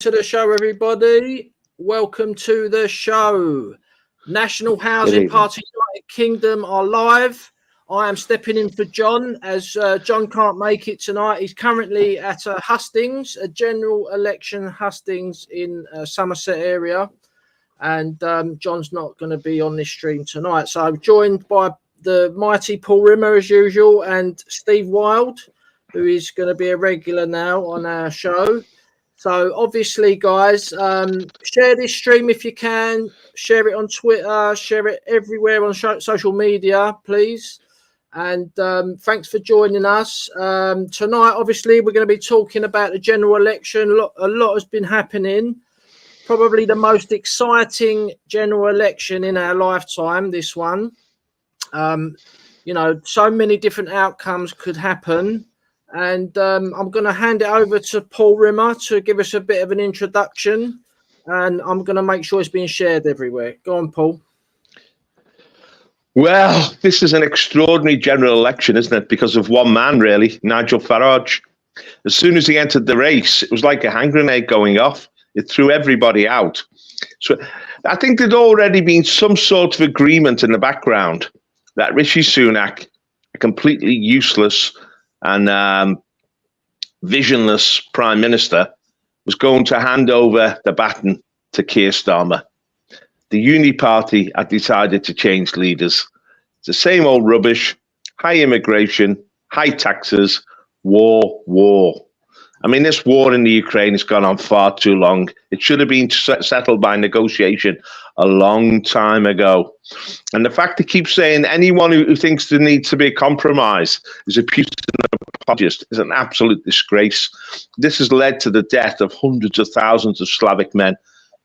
To the show, everybody. Welcome to the show. National Housing Party United Kingdom are live. I am stepping in for John as John can't make it tonight. He's currently at Hustings, a general election Hustings in Somerset area. And John's not going to be on this stream tonight. So I'm joined by the mighty Paul Rimmer as usual and Steve Wild, who is going to be a regular now on our show. So obviously, guys, share this stream if you can. Share it on Twitter. Share it everywhere on social media, please. And thanks for joining us. Tonight, obviously, we're going to be talking about the general election. A lot has been happening. Probably the most exciting general election in our lifetime, this one. You know, so many different outcomes could happen. And I'm going to hand it over to Paul Rimmer to give us a bit of an introduction. And I'm going to make sure it's being shared everywhere. Go on, Paul. Well, this is an extraordinary general election, isn't it? Because of one man, really, Nigel Farage. As soon as he entered the race, it was like a hand grenade going off. It threw everybody out. So I think there'd already been some sort of agreement in the background that Rishi Sunak, a completely useless and visionless Prime Minister, was going to hand over the baton to Keir Starmer. The Uni Party had decided to change leaders. It's the same old rubbish, high immigration, high taxes, war. I mean, this war in the Ukraine has gone on far too long. It should have been settled by negotiation a long time ago. And the fact they keep saying anyone who thinks there needs to be a compromise is a Putin apologist is an absolute disgrace. This has led to the death of hundreds of thousands of Slavic men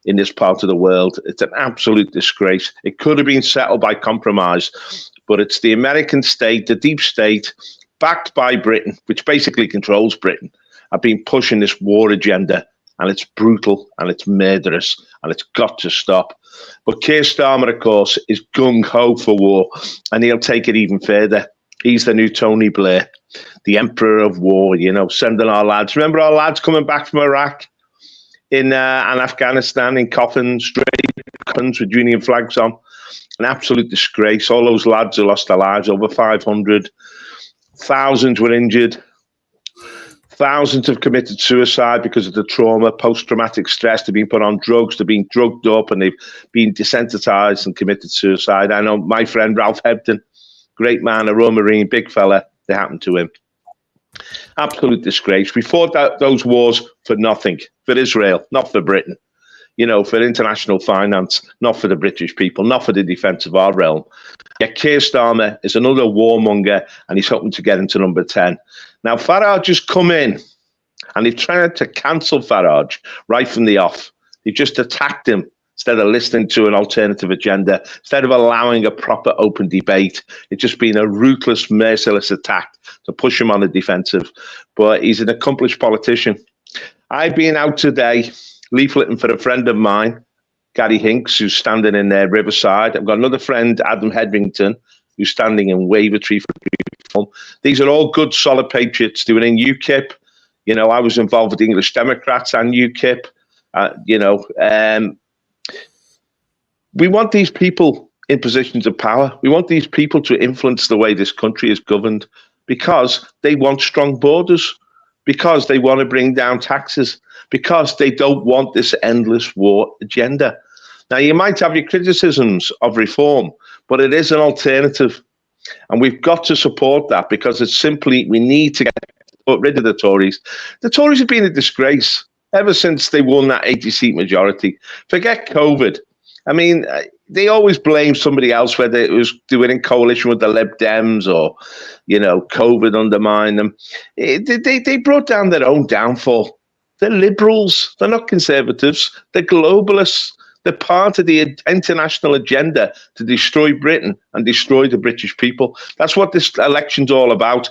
in this part of the world. It's an absolute disgrace. It could have been settled by compromise, but it's the American state, the deep state, backed by Britain, which basically controls Britain, have been pushing this war agenda, and it's brutal and it's murderous and it's got to stop. But Keir Starmer, of course, is gung-ho for war, and he'll take it even further. He's the new Tony Blair, the emperor of war, you know, sending our lads. Remember our lads coming back from Iraq and Afghanistan in coffins, straight coffins with Union flags on? An absolute disgrace. All those lads who lost their lives, over 500. Thousands were injured. Thousands have committed suicide because of the trauma, post-traumatic stress. They've been put on drugs, they've been drugged up, and they've been desensitized and committed suicide. I know my friend Ralph Hebden, great man, a Royal Marine, big fella, they happened to him. Absolute disgrace. We fought those wars for nothing, for Israel, not for Britain. You know, for international finance, not for the British people, not for the defence of our realm. Yet Keir Starmer is another warmonger, and he's hoping to get into number 10. Now, Farage has come in, and they've tried to cancel Farage right from the off. They've just attacked him instead of listening to an alternative agenda, instead of allowing a proper open debate. It's just been a ruthless, merciless attack to push him on the defensive. But he's an accomplished politician. I've been out today leafleting for a friend of mine, Gary Hinks, who's standing in there Riverside. I've got another friend, Adam Hedrington, who's standing in Wavertree for reform. These are all good, solid patriots. They were in UKIP. You know, I was involved with the English Democrats and UKIP. We want these people in positions of power. We want these people to influence the way this country is governed because they want strong borders, because they want to bring down taxes, because they don't want this endless war agenda. Now, you might have your criticisms of reform, but it is an alternative. And we've got to support that because it's simply, we need to get rid of the Tories. The Tories have been a disgrace ever since they won that 80-seat majority. Forget COVID. I mean, they always blame somebody else, whether it was doing in coalition with the Lib Dems or, you know, COVID undermined them. They brought down their own downfall. They're liberals. They're not conservatives. They're globalists. They're part of the international agenda to destroy Britain and destroy the British people. That's what this election's all about.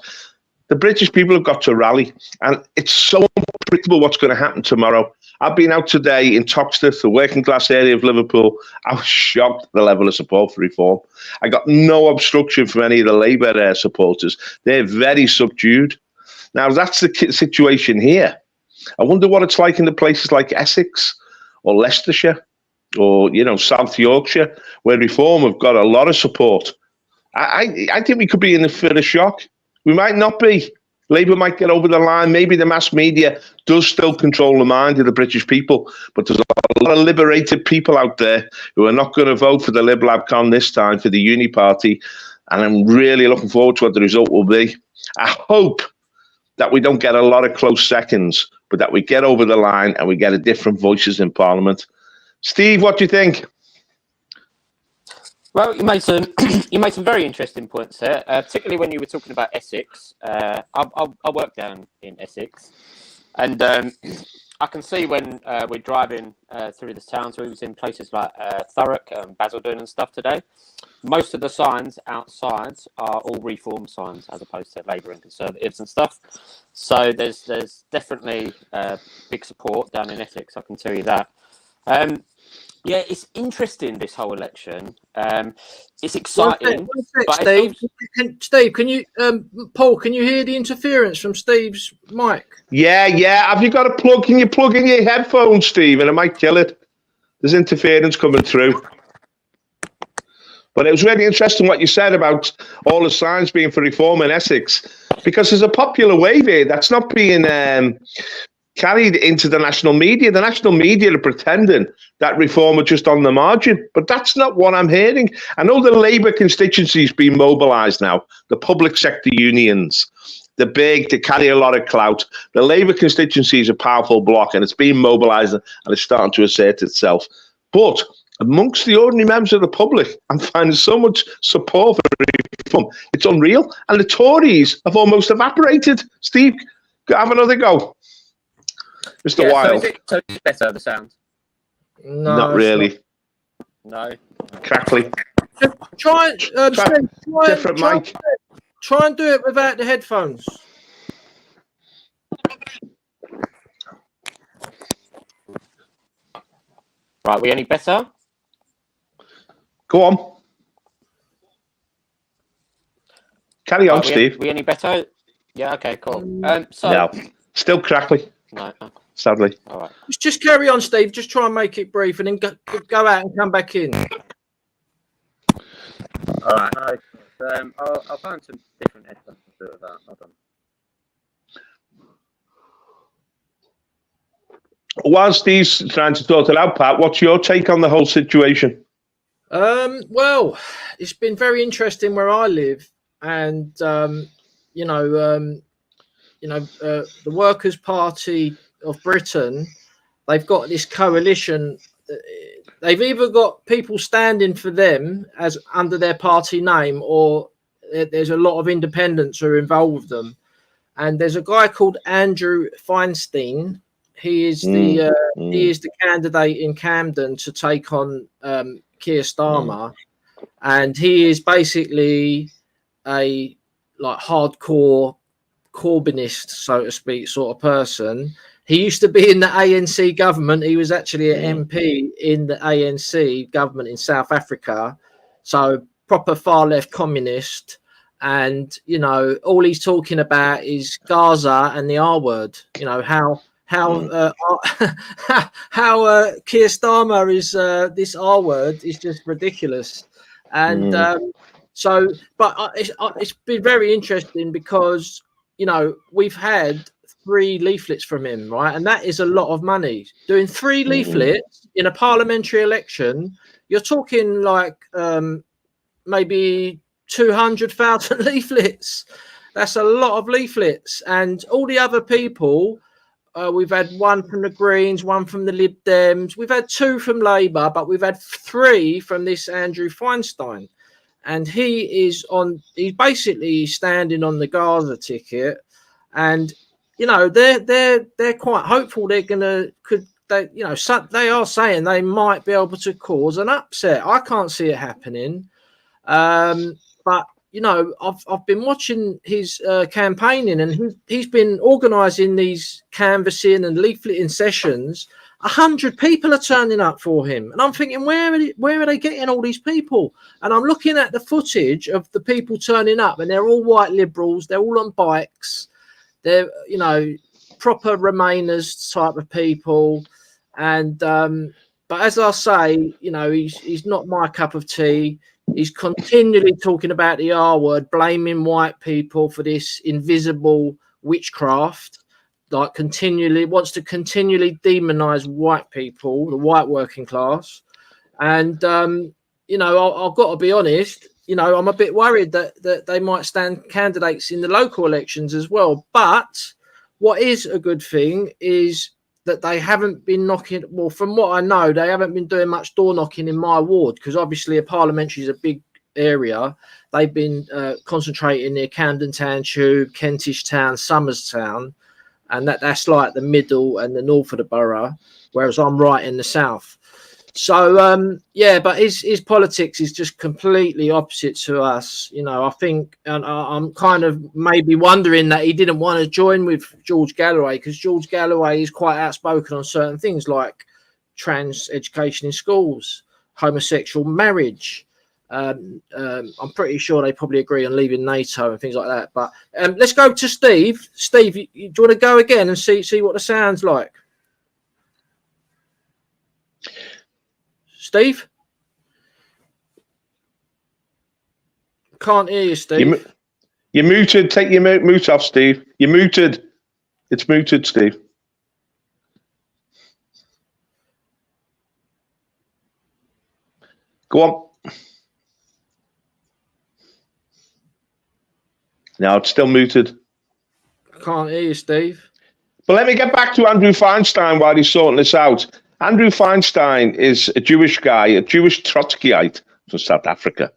The British people have got to rally, and it's so unpredictable what's going to happen tomorrow. I've been out today in Toxteth, the working class area of Liverpool. I was shocked at the level of support for reform. I got no obstruction from any of the Labour supporters. They're very subdued. Now, that's the situation here. I wonder what it's like in the places like Essex or Leicestershire or, South Yorkshire, where Reform have got a lot of support. I think we could be in for a shock. We might not be. Labour might get over the line. Maybe the mass media does still control the mind of the British people, but there's a lot of liberated people out there who are not going to vote for the Lib Lab Con this time, for the Uni Party, and I'm really looking forward to what the result will be. I hope that we don't get a lot of close seconds, but that we get over the line and we get a different voices in Parliament. Steve, what do you think? Well, you made some very interesting points there, particularly when you were talking about Essex. I work down in Essex, and I can see when we're driving through this town, so we was in places like Thurrock and Basildon and stuff today. Most of the signs outside are all Reform signs, as opposed to Labour and Conservatives and stuff. So there's definitely big support down in Essex. I can tell you that. Yeah, it's interesting, this whole election. It's exciting. Steve, can you, Paul, can you hear the interference from Steve's mic? Yeah. Have you got a plug? Can you plug in your headphones, Steve? And it might kill it. There's interference coming through. But it was really interesting what you said about all the signs being for Reform in Essex, because there's a popular wave here that's not being carried into the national media. The national media are pretending that Reform are just on the margin, but that's not what I'm hearing. I know the Labour constituency is being mobilised now, the public sector unions, the big, to carry a lot of clout. The Labour constituency is a powerful bloc, and it's being mobilised and it's starting to assert itself. But amongst the ordinary members of the public, I'm finding so much support for Reform. It's unreal. And the Tories have almost evaporated. Steve, have another go. Mr. Wild. So it's better, the sound? No, not really. No. Crackly. Try different mic. Try and do it without the headphones. Right, we any better? Go on. Carry on, Steve. We any better? Yeah, okay, cool. No, still crackly. No. Sadly. All right. Just carry on, Steve. Just try and make it brief, and then go out and come back in. All right. I'll find some different headphones to do with that. Hold on. While Steve's trying to sort it out, Pat, what's your take on the whole situation? Well, it's been very interesting where I live, and the Workers' Party of Britain, they've got this coalition. They've either got people standing for them as under their party name, or there's a lot of independents who are involved with them. And there's a guy called Andrew Feinstein. He is the candidate in Camden to take on Keir Starmer, and he is basically a hardcore Corbynist, so to speak, sort of person. He used to be in the ANC government. He was actually an MP in the ANC government in South Africa, so proper far left communist. And all he's talking about is Gaza and the R word. How Keir Starmer is this R word is just ridiculous. And it's been very interesting because we've had 3 leaflets from him, right? And that is a lot of money. Doing 3 leaflets in a parliamentary election, you're talking like maybe 200,000 leaflets. That's a lot of leaflets. And all the other people, we've had 1 from the Greens, 1 from the Lib Dems. We've had 2 from Labour, but we've had 3 from this Andrew Feinstein. And he's basically standing on the Gaza ticket. And they're quite hopeful they are saying they might be able to cause an upset. I can't see it happening. But I've been watching his campaigning, and he's been organising these canvassing and leafleting sessions. 100 people are turning up for him, and I'm thinking, where are they getting all these people? And I'm looking at the footage of the people turning up, and they're all white liberals. They're all on bikes. They're proper Remainers type of people, and but as I say, you know, he's not my cup of tea. He's continually talking about the R word, blaming white people for this invisible witchcraft. Like continually wants to continually demonize white people, the white working class, and you know, I've got to be honest. You know, I'm a bit worried that they might stand candidates in the local elections as well. But what is a good thing is that they haven't been knocking. Well, from what I know, they haven't been doing much door knocking in my ward, because obviously a parliamentary is a big area. They've been concentrating near Camden Town Tube, Kentish Town, Somers Town, and that's like the middle and the north of the borough, whereas I'm right in the south. So yeah, but his politics is just completely opposite to us. You know, I think, and I'm kind of maybe wondering that he didn't want to join with George Galloway, because George Galloway is quite outspoken on certain things like trans education in schools, homosexual marriage. I'm pretty sure they probably agree on leaving NATO and things like that. But let's go to Steve. Steve, do you want to go again and see what the sound's like? Steve? Can't hear you, Steve. You're muted. Take your mute off, Steve. You're muted. It's muted, Steve. Go on. No, it's still muted. Can't hear you, Steve. But let me get back to Andrew Feinstein while he's sorting this out. Andrew Feinstein is a Jewish guy, a Jewish Trotskyite from South Africa.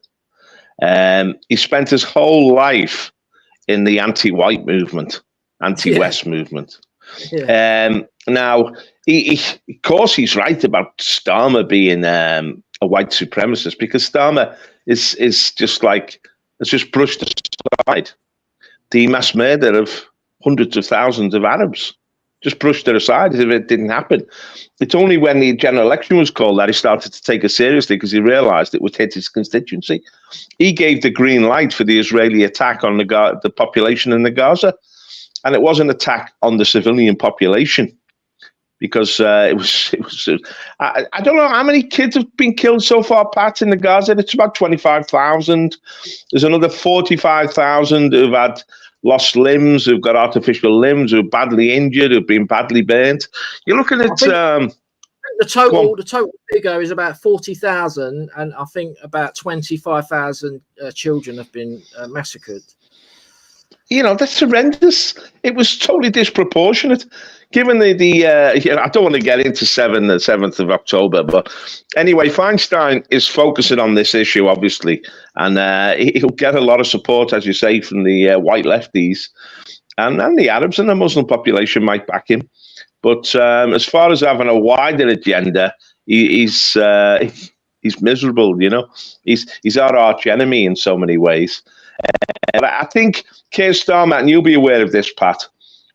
He spent his whole life in the anti-white movement, anti-West movement. Yeah. Now, of course, he's right about Starmer being a white supremacist, because Starmer is just like, it's just brushed aside the mass murder of hundreds of thousands of Arabs. Just brushed it aside as if it didn't happen. It's only when the general election was called that he started to take it seriously, because he realized it would hit his constituency. He gave the green light for the Israeli attack on the population in the Gaza. And it was an attack on the civilian population, because it was I don't know how many kids have been killed so far, Pat, in the Gaza. It's about 25,000. There's another 45,000 who've had lost limbs, who've got artificial limbs, who've badly injured, who've been badly burnt. You're looking at the total figure is about 40,000, and I think about 25,000 children have been massacred. You know, that's horrendous. It was totally disproportionate, given the I don't want to get into the 7th of October, but anyway, Feinstein is focusing on this issue, obviously, and he'll get a lot of support, as you say, from the white lefties, and the Arabs and the Muslim population might back him. But as far as having a wider agenda, he's miserable. You know, he's our arch enemy in so many ways. I think Keir Starmer, and you'll be aware of this, Pat,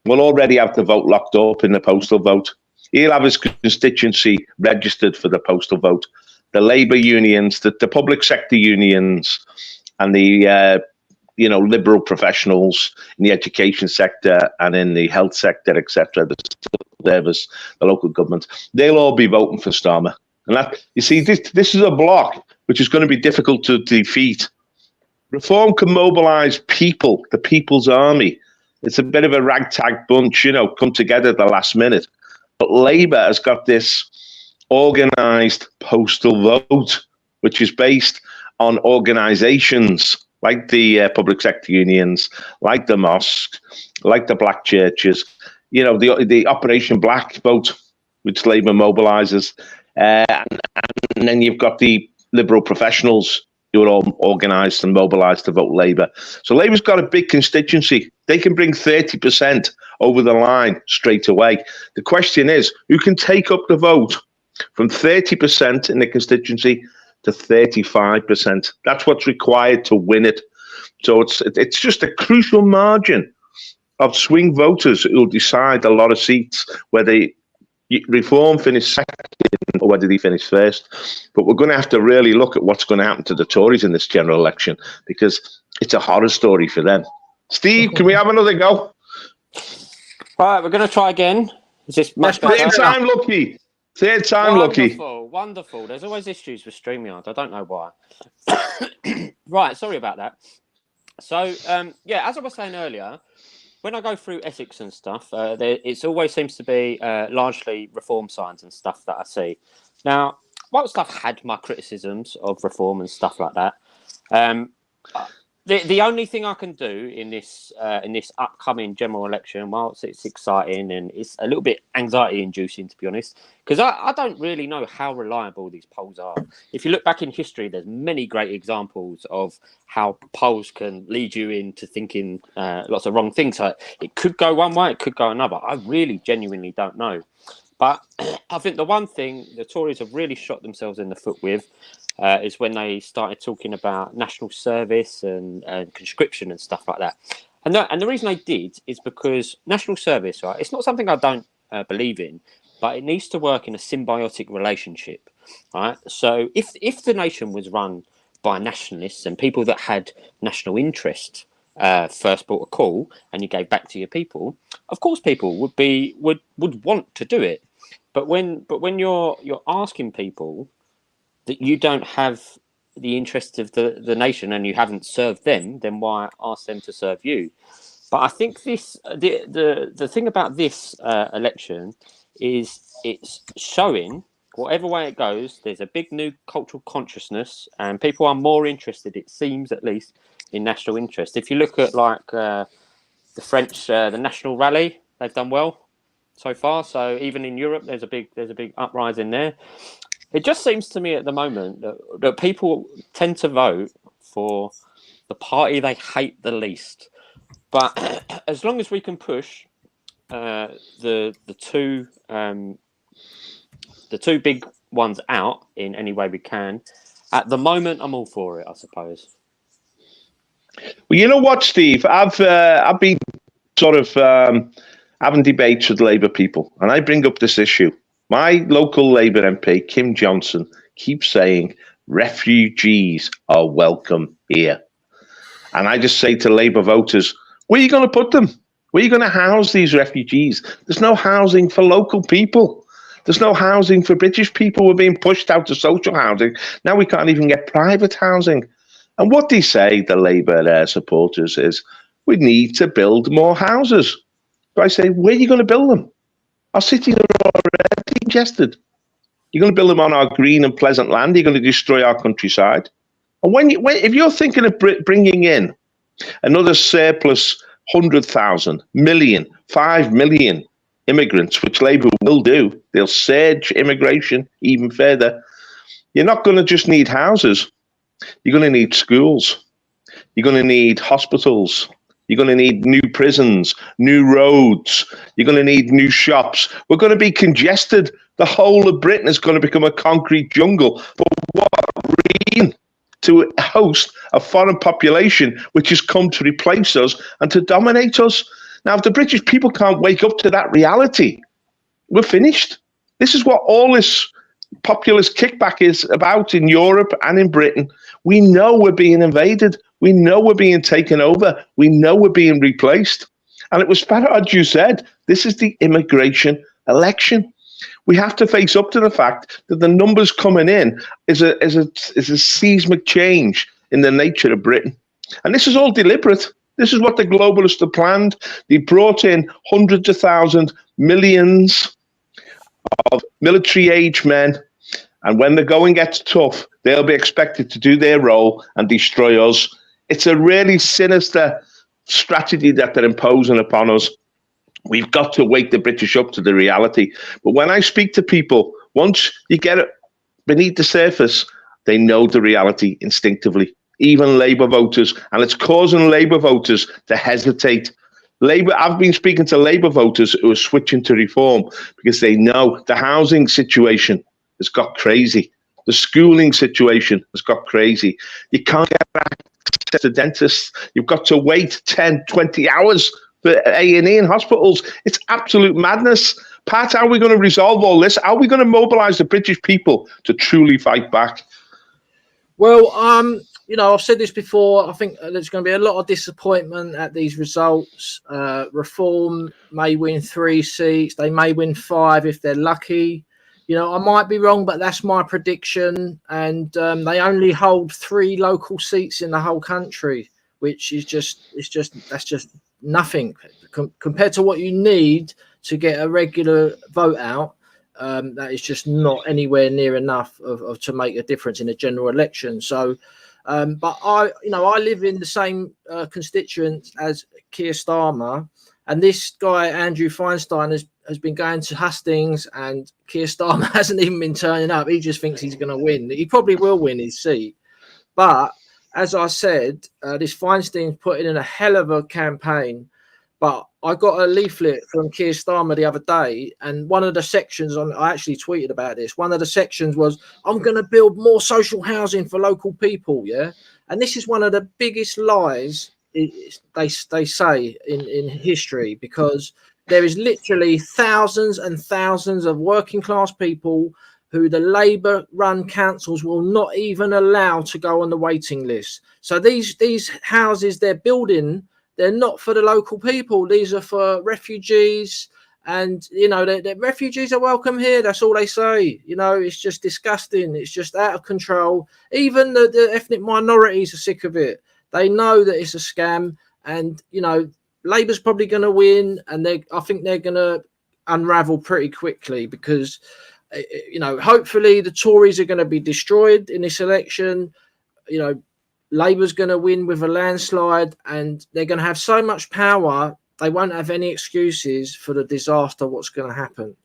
will already have the vote locked up in the postal vote. He'll have his constituency registered for the postal vote. The labour unions, the public sector unions, and the liberal professionals in the education sector and in the health sector, etc., the service, the local government, they'll all be voting for Starmer. And that, you see, this is a bloc which is going to be difficult to defeat. Reform can mobilise people, the people's army. It's a bit of a ragtag bunch, you know, come together at the last minute. But Labour has got this organised postal vote, which is based on organisations like the public sector unions, like the mosques, like the black churches, you know, the Operation Black vote, which Labour mobilises. And then you've got the liberal professionals who are all organised and mobilised to vote Labour. So Labour's got a big constituency. They can bring 30% over the line straight away. The question is, who can take up the vote from 30% in the constituency to 35%? That's what's required to win it. So it's just a crucial margin of swing voters who will decide a lot of seats, whether Reform finish second or whether they finish first. But we're going to have to really look at what's going to happen to the Tories in this general election, because it's a horror story for them. Steve, can we have another go? Right, we're going to try again. Is this much better? Third time lucky. Third time lucky. Wonderful. There's always issues with StreamYard. I don't know why. Right, sorry about that. So, yeah, as I was saying earlier, when I go through Essex and stuff, it always seems to be largely reform signs and stuff that I see. Now, whilst I've had my criticisms of reform and stuff like that, the only thing I can do in this upcoming general election, whilst it's exciting and it's a little bit anxiety-inducing, to be honest, because I don't really know how reliable these polls are. If you look back in history, there's many great examples of how polls can lead you into thinking lots of wrong things. So it could go one way, it could go another. I really genuinely don't know. But I think the one thing the Tories have really shot themselves in the foot with is when they started talking about national service and conscription and stuff like that. And the reason they did is because national service, right, it's not something I don't believe in, but it needs to work in a symbiotic relationship, right? So if the nation was run by nationalists and people that had national interest first brought a call and you gave back to your people, of course people would want to do it. But when you're asking people that you don't have the interests of the nation and you haven't served them, then why ask them to serve you? But I think the thing about this election is it's showing, whatever way it goes, there's a big new cultural consciousness and people are more interested, it seems at least, in national interest. If you look at like the French, the National Rally, they've done well so far. So even in Europe, there's a big uprising there. It just seems to me at the moment that people tend to vote for the party they hate the least. But as long as we can push the two big ones out in any way we can, at the moment I'm all for it, I suppose. Well, you know what, Steve? I've been sort of having debates with Labour people, and I bring up this issue. My local Labour MP, Kim Johnson, keeps saying refugees are welcome here. And I just say to Labour voters, where are you going to put them? Where are you going to house these refugees? There's no housing for local people. There's no housing for British people. We're being pushed out to social housing. Now we can't even get private housing. And what they say, the Labour supporters, is we need to build more houses. So I say, where are you going to build them? Our cities are already congested. You're going to build them on our green and pleasant land. You're going to destroy our countryside. And if you're thinking of bringing in another surplus 100,000, million, 5 million immigrants, which Labour will do, they'll surge immigration even further. You're not going to just need houses. You're going to need schools. You're going to need hospitals. You're going to need new prisons, new roads. You're going to need new shops. We're going to be congested. The whole of Britain is going to become a concrete jungle. For what reason? To host a foreign population which has come to replace us and to dominate us. Now, if the British people can't wake up to that reality, we're finished. This is what all this populist kickback is about in Europe and in Britain. We know we're being invaded. We know we're being taken over. We know we're being replaced. And it was Farage who said, this is the immigration election. We have to face up to the fact that the numbers coming in is a seismic change in the nature of Britain. And this is all deliberate. This is what the globalists have planned. They brought in hundreds of thousands, millions of military-age men. And when the going gets tough, they'll be expected to do their role and destroy us. It's a really sinister strategy that they're imposing upon us. We've got to wake the British up to the reality. But when I speak to people, once you get it beneath the surface, they know the reality instinctively, even Labour voters. And it's causing Labour voters to hesitate. I've been speaking to Labour voters who are switching to reform because they know the housing situation has got crazy. The schooling situation has got crazy. You can't get access to dentists. You've got to wait 10, 20 hours for A&E in hospitals. It's absolute madness. Pat, how are we going to resolve all this? How are we going to mobilise the British people to truly fight back? Well, I've said this before. I think there's going to be a lot of disappointment at these results. Reform may win 3 seats. They may win 5 if they're lucky. I might be wrong, but that's my prediction. And they only hold 3 local seats in the whole country, which is that's just nothing compared to what you need to get a regular vote out. That is just not anywhere near enough of to make a difference in a general election. So, but I live in the same constituent as Keir Starmer, and this guy Andrew Feinstein has been going to hustings, and Keir Starmer hasn't even been turning up. He just thinks he's going to win. He probably will win his seat, but as I said, this Feinstein's putting in a hell of a campaign. But I got a leaflet from Keir Starmer the other day, and one of the sections I actually tweeted about this. One of the sections was, I'm going to build more social housing for local people. Yeah. And this is one of the biggest lies they say in history, because there is literally thousands and thousands of working class people who the Labour-run councils will not even allow to go on the waiting list. So these houses they're building, they're not for the local people. These are for refugees, and the refugees are welcome here. That's all they say. It's just disgusting. It's just out of control. Even the ethnic minorities are sick of it. They know that it's a scam, and Labour's probably going to win, and I think they're going to unravel pretty quickly, because hopefully the Tories are going to be destroyed in this election. Labour's going to win with a landslide, and they're going to have so much power, they won't have any excuses for the disaster what's going to happen.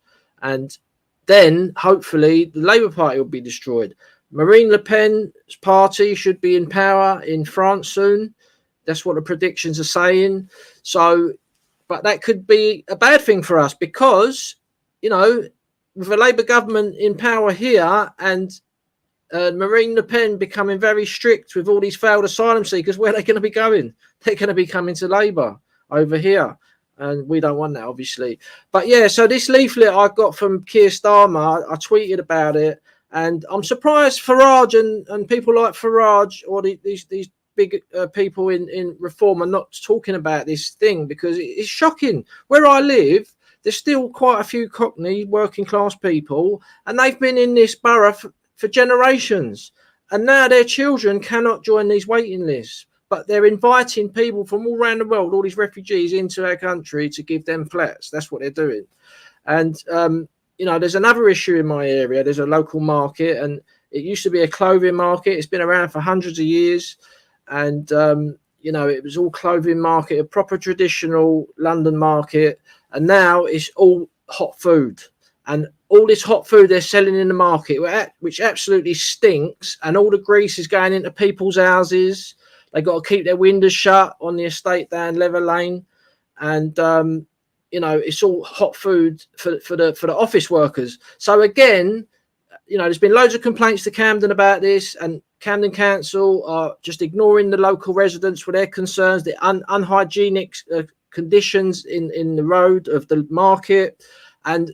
And then, hopefully, the Labour Party will be destroyed. Marine Le Pen's party should be in power in France soon. That's what the predictions are saying. So, but that could be a bad thing for us, because, with a Labour government in power here, and Marine Le Pen becoming very strict with all these failed asylum seekers, where are they going to be going? They're going to be coming to Labour over here, and we don't want that, obviously. But yeah, so this leaflet I got from Keir Starmer, I tweeted about it, and I'm surprised Farage and people like Farage, or these big people in Reform, are not talking about this thing, because it's shocking. Where I live, there's still quite a few Cockney working class people, and they've been in this borough for generations, and now their children cannot join these waiting lists, but they're inviting people from all around the world, all these refugees, into our country to give them flats. That's what they're doing. And there's another issue in my area. There's a local market, and it used to be a clothing market. It's been around for hundreds of years, and it was all clothing market, a proper traditional London market, and now it's all hot food. And all this hot food they're selling in the market, which absolutely stinks, and all the grease is going into people's houses. They got to keep their windows shut on the estate down Leather Lane, and it's all hot food for the office workers. So again, there's been loads of complaints to Camden about this, and Camden Council are just ignoring the local residents for their concerns, the unhygienic conditions in the road of the market, and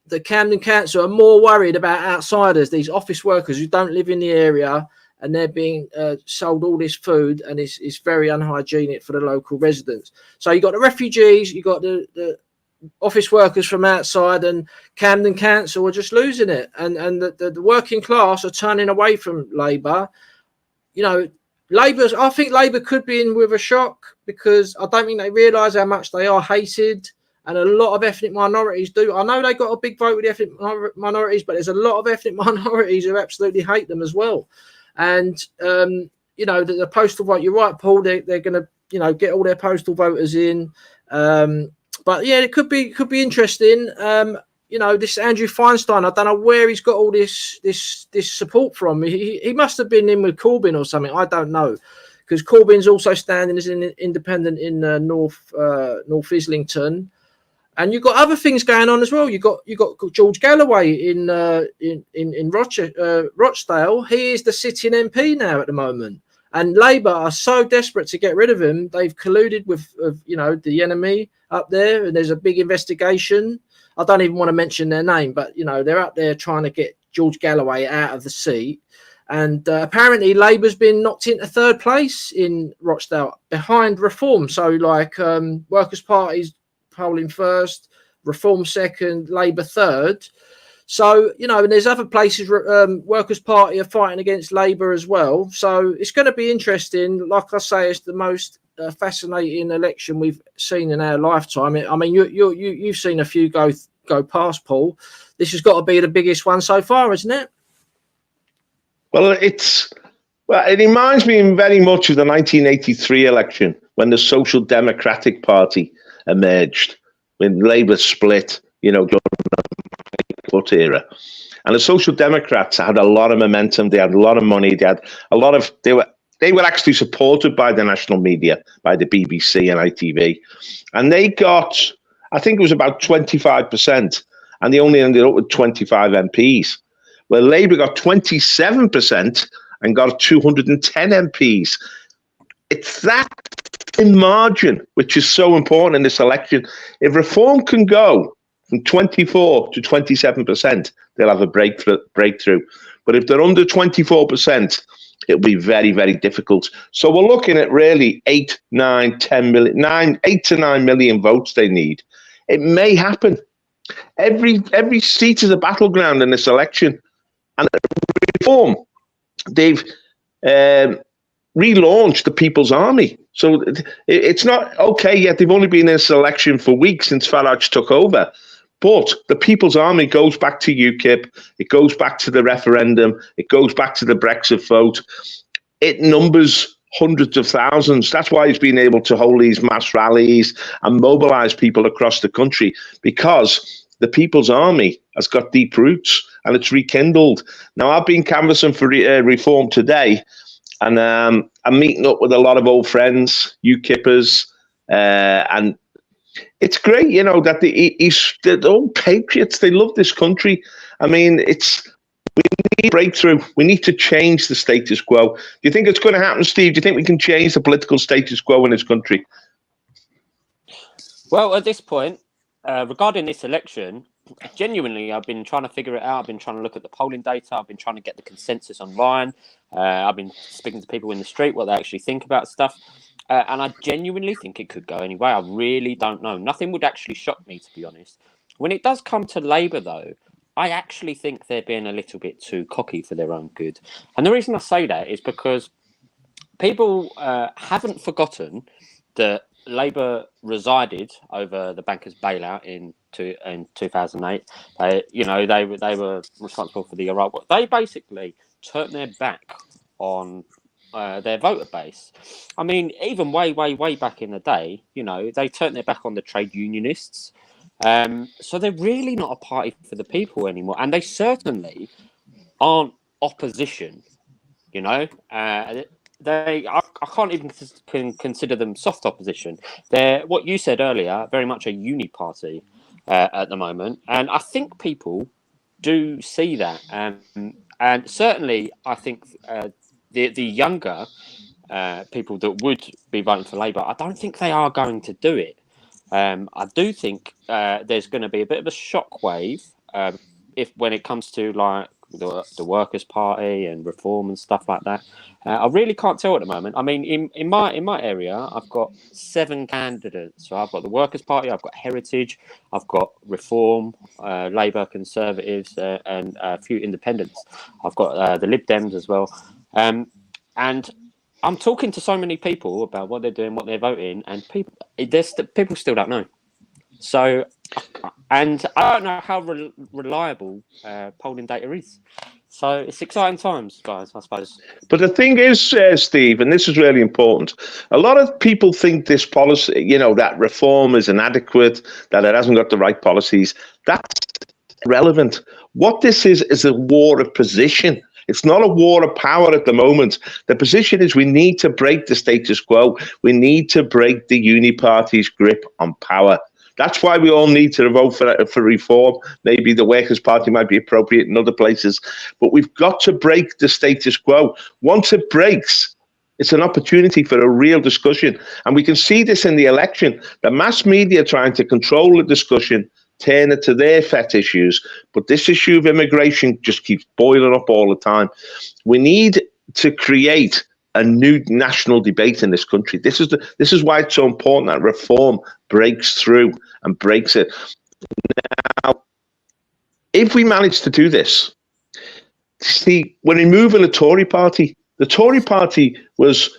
the Camden Council are more worried about outsiders, these office workers who don't live in the area, and they're being sold all this food, and it's very unhygienic for the local residents. So you've got the refugees, you've got the office workers from outside, and Camden Council are just losing it. And the working class are turning away from Labour. I think Labour could be in with a shock, because I don't think they realise how much they are hated. And a lot of ethnic minorities do. I know they got a big vote with the ethnic minorities, but there's a lot of ethnic minorities who absolutely hate them as well. And, the postal vote, you're right, Paul, they're going to, get all their postal voters in. But yeah, it could be interesting. This Andrew Feinstein, I don't know where he's got all this support from. He must have been in with Corbyn or something. I don't know, because Corbyn's also standing as an independent in North Islington. And you've got other things going on as well. You got George Galloway in Rochdale. He is the sitting MP now at the moment, and Labour are so desperate to get rid of him. They've colluded with the enemy up there, and there's a big investigation. I don't even want to mention their name, but they're up there trying to get George Galloway out of the seat. And apparently Labour's been knocked into third place in Rochdale behind Reform. So like Workers' Party's polling first, Reform second, Labour third. So, you know, and there's other places Workers' Party are fighting against Labour as well. So it's going to be interesting. Like I say, it's the most fascinating election we've seen in our lifetime. I mean, you've seen a few go past, Paul. This has got to be the biggest one so far, isn't it? Well, it reminds me very much of the 1983 election when the Social Democratic Party emerged, when Labour split, you know, during the Foot era. And the Social Democrats had a lot of momentum. They had a lot of money. They had a lot of, they were actually supported by the national media, by the BBC and ITV. And they got, I think it was about 25%, and they only ended up with 25 MPs. Well, Labour got 27% and got 210 MPs. It's that in margin, which is so important in this election. If Reform can go from 24 to 27%, they'll have a breakthrough. But if they're under 24%, it'll be very, very difficult. So we're looking at really 8 to 9 million votes they need. It may happen. Every seat is a battleground in this election. And Reform, they've relaunched the People's Army. So it's not okay yet. They've only been in this election for weeks since Farage took over. But the People's Army goes back to UKIP. It goes back to the referendum. It goes back to the Brexit vote. It numbers hundreds of thousands. That's why he's been able to hold these mass rallies and mobilize people across the country, because the People's Army has got deep roots and it's rekindled. Now, I've been canvassing for Reform today, and I'm meeting up with a lot of old friends, UKIPers, and it's great, you know, that the old Patriots, they love this country. I mean, we need a breakthrough. We need to change the status quo. Do you think it's going to happen, Steve? Do you think we can change the political status quo in this country? Well, at this point, regarding this election, genuinely, I've been trying to figure it out. I've been trying to look at the polling data. I've been trying to get the consensus online. I've been speaking to people in the street, what they actually think about stuff. And I genuinely think it could go anyway. I really don't know. Nothing would actually shock me, to be honest. When it does come to Labour, though, I actually think they're being a little bit too cocky for their own good. And the reason I say that is because people haven't forgotten that Labour resided over the bankers' bailout in 2008. You know, they were responsible for the Iraq War. They basically turned their back on their voter base. I mean, even way back in the day, you know, they turned their back on the trade unionists. So they're really not a party for the people anymore, and they certainly aren't opposition. You know, I can't even consider them soft opposition. They're, what you said earlier, very much a uni party at the moment, and I think people do see that, and certainly I think the younger people that would be voting for Labour, I don't think they are going to do it. I do think there's going to be a bit of a shockwave when it comes to like the Workers' Party and Reform and stuff like that. I really can't tell at the moment. I mean, in my area, I've got 7 candidates. So I've got the Workers' Party, I've got Heritage, I've got Reform, Labour, Conservatives, and a few independents. I've got the Lib Dems as well. And I'm talking to so many people about what they're doing, what they're voting, and people still don't know. So, and I don't know how reliable polling data is. So it's exciting times, guys, I suppose. But the thing is, Steve, and this is really important, a lot of people think this policy, you know, that Reform is inadequate, that it hasn't got the right policies. That's irrelevant. What this is a war of position. It's not a war of power at the moment. The position is we need to break the status quo. We need to break the uni party's grip on power. That's why we all need to vote for Reform. Maybe the Workers' Party might be appropriate in other places. But we've got to break the status quo. Once it breaks, it's an opportunity for a real discussion. And we can see this in the election. The mass media trying to control the discussion turn it to their pet issues. But this issue of immigration just keeps boiling up all the time. We need to create a new national debate in this country. This is why it's so important that reform breaks through and breaks it. Now, if we manage to do this, see, when removing the Tory party was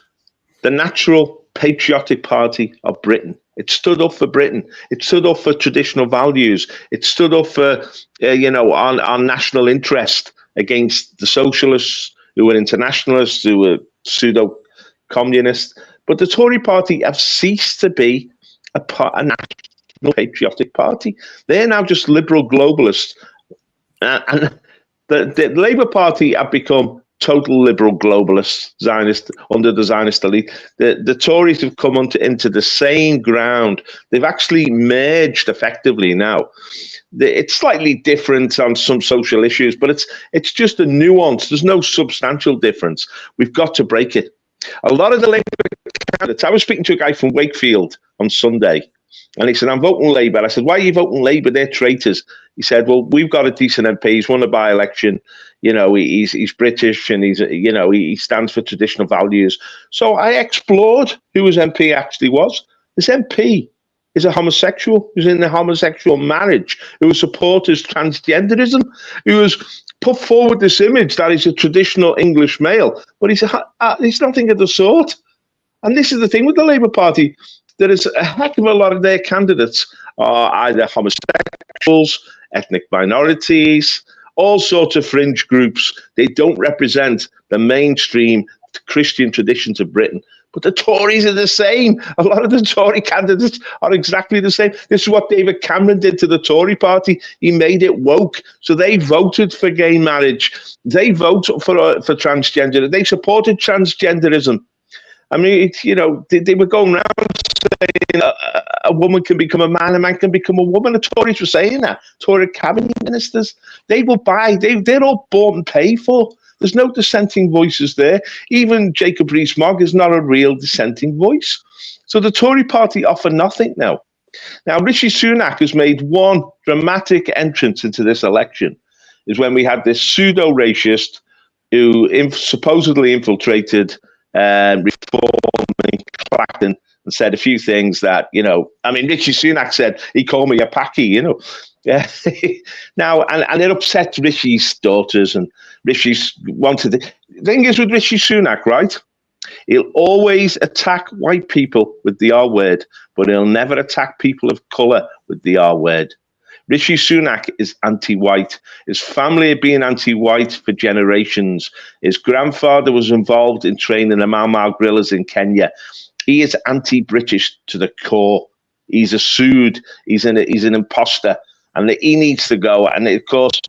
the natural patriotic party of Britain. It stood up for Britain. It stood up for traditional values. It stood up for, our national interest against the socialists who were internationalists, who were pseudo-communists. But the Tory party have ceased to be a national patriotic party. They're now just liberal globalists. And the Labour Party have become total liberal globalists, Zionist, under the Zionist elite. The Tories have come into the same ground. They've actually merged effectively now. It's slightly different on some social issues, but it's just a nuance. There's no substantial difference. We've got to break it. A lot of the Labour candidates, I was speaking to a guy from Wakefield on Sunday, and he said, I'm voting Labour. I said, why are you voting Labour? They're traitors. He said, well, we've got a decent MP. He's won a by-election. He's British, and he stands for traditional values. So I explored who his MP actually was. This MP is a homosexual who's in a homosexual marriage, who supports transgenderism, who has put forward this image that he's a traditional English male, but he's nothing of the sort. And this is the thing with the Labour Party. There is a heck of a lot of their candidates are either homosexuals, ethnic minorities, all sorts of fringe groups. They don't represent the mainstream Christian traditions of Britain. But the Tories are the same. A lot of the Tory candidates are exactly the same. This is what David Cameron did to the Tory party. He made it woke. So they voted for gay marriage. They voted for transgender. They supported transgenderism. I mean, they were going around saying a woman can become a man, a man can become a woman. The Tories were saying that. Tory cabinet ministers, they will buy. They're all bought and paid for. There's no dissenting voices there. Even Jacob Rees-Mogg is not a real dissenting voice. So the Tory party offer nothing now. Now, Rishi Sunak has made one dramatic entrance into this election, is when we had this pseudo-racist who supposedly infiltrated Reform in Clacton and said a few things that, Rishi Sunak said, he called me a packy, Yeah. Now, and it upset Rishi's daughters, and Rishi's wanted the thing is with Rishi Sunak, right? He'll always attack white people with the R word, but he'll never attack people of colour with the R word. Rishi Sunak is anti-white. His family have been anti-white for generations. His grandfather was involved in training the Mau Mau guerrillas in Kenya. He is anti-British to the core. He's a Sood. He's an imposter. And he needs to go. And of course,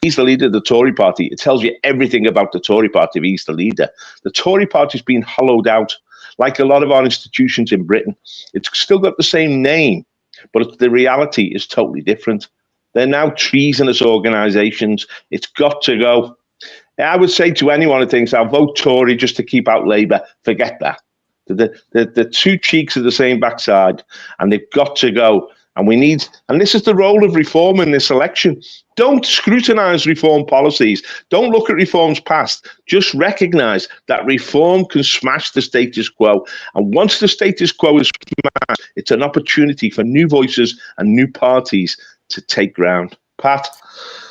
he's the leader of the Tory party. It tells you everything about the Tory party if he's the leader. The Tory party's been hollowed out, like a lot of our institutions in Britain. It's still got the same name, but the reality is totally different. They're now treasonous organisations. It's got to go. I would say to anyone who thinks I'll vote Tory just to keep out Labour, forget that. The two cheeks are the same backside, and they've got to go. And this is the role of reform in this election. Don't scrutinise reform policies. Don't look at reforms past. Just recognise that reform can smash the status quo. And once the status quo is smashed, it's an opportunity for new voices and new parties to take ground. Pat?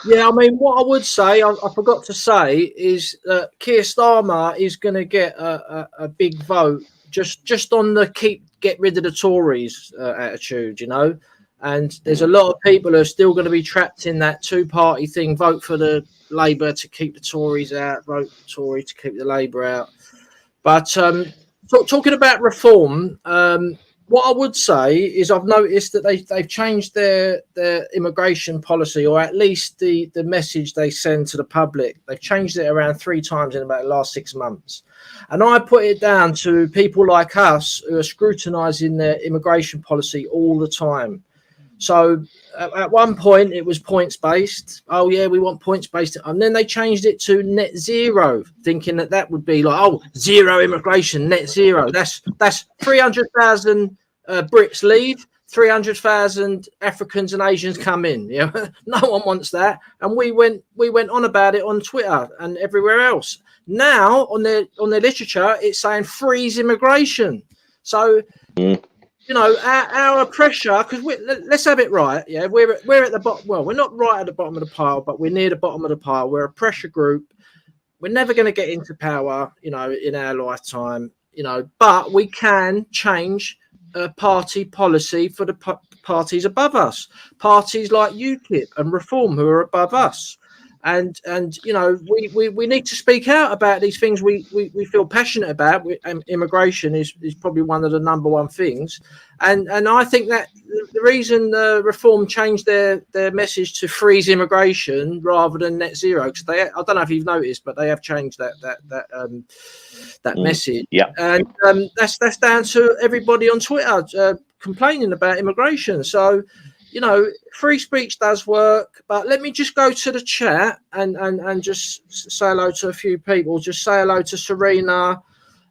Yeah, I mean, what I would say, I forgot to say, is that Keir Starmer is going to get a big vote just on the get rid of the Tories attitude, and there's a lot of people who are still going to be trapped in that two-party thing, vote for the Labour to keep the Tories out, vote Tory to keep the Labour out. But talking about reform, what I would say is I've noticed that they've changed their immigration policy, or at least the message they send to the public. They've changed it around 3 times in about the last 6 months. And I put it down to people like us who are scrutinising their immigration policy all the time. So at one point it was points-based. Oh, yeah, we want points-based. And then they changed it to net zero, thinking that would be like, zero immigration, net zero. That's 300,000 Brits leave, 300,000 Africans and Asians come in. You know, no one wants that. And we went on about it on Twitter and everywhere else. Now on their literature, it's saying freeze immigration. So, you know, our pressure, because let's have it right. Yeah, we're at the bottom. Well, we're not right at the bottom of the pile, but we're near the bottom of the pile. We're a pressure group. We're never going to get into power, you know, in our lifetime, you know, but we can change party policy for the parties above us, parties like UKIP and Reform who are above us. And you know, we need to speak out about these things we feel passionate about. Immigration is probably one of the number one things, and I think that the reason Reform changed their message to freeze immigration rather than net zero, because I don't know if you've noticed, but they have changed that message. Yeah, and that's down to everybody on Twitter complaining about immigration. So, you know, free speech does work, but let me just go to the chat and just say hello to a few people. Just say hello to Serena,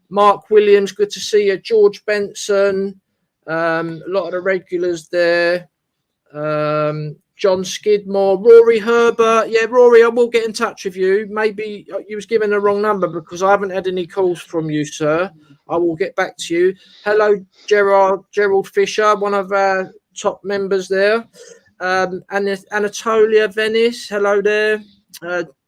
Mark Williams, good to see you, George Benson, a lot of the regulars there, John Skidmore, Rory Herbert. Yeah, Rory, I will get in touch with you. Maybe you was given the wrong number because I haven't had any calls from you, sir. I will get back to you. Hello, Gerald Fisher, one of our top members there, and Anatolia Venice, hello there.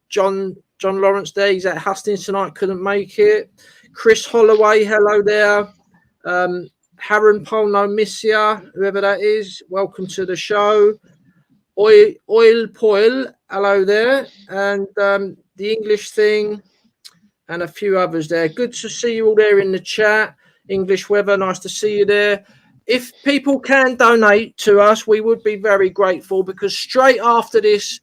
John.lawwrence there, he's at Hustings tonight, couldn't make it. Chris Holloway, hello there. Harren Polno Missia, whoever that is, welcome to the show. Oil Poil, hello there. And the English thing and a few others there. Good to see you all there in the chat. English Weather, nice to see you there. If people can donate to us, we would be very grateful, because straight after this